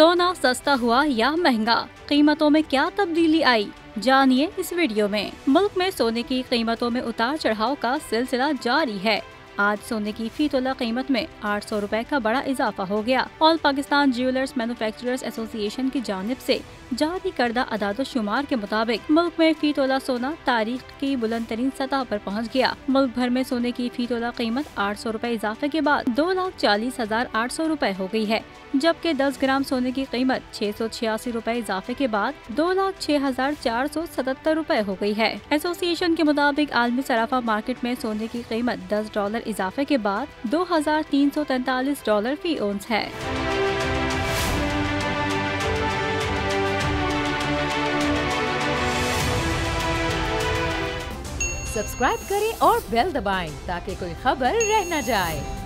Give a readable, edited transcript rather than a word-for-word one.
सोना सस्ता हुआ या महंगा, कीमतों में क्या तब्दीली आई, जानिए इस वीडियो में। मुल्क में सोने की कीमतों में उतार चढ़ाव का सिलसिला जारी है। आज सोने की फी तोला कीमत में 800 रुपए का बड़ा इजाफा हो गया। All Pakistan jewellers manufacturers association की जानिब से जारी करदा अदाद-ओ-शुमार के मुताबिक मुल्क में फी तोला सोना तारीख की बुलंद तरीन सतह पर पहुँच गया। मुल्क भर में सोने की फी तोला कीमत 800 रुपए इजाफे के बाद 2,40,800 रुपए हो गई है, जबकि 10 ग्राम सोने की कीमत 686 रुपए इजाफे के बाद 2,06,477 रुपए हो गई है। एसोसिएशन के मुताबिक आलमी सराफा मार्केट में सोने की कीमत $10 इजाफे के बाद $2,343 फी औंस है। सब्सक्राइब करें और बेल दबाएं ताकि कोई खबर रह न जाए।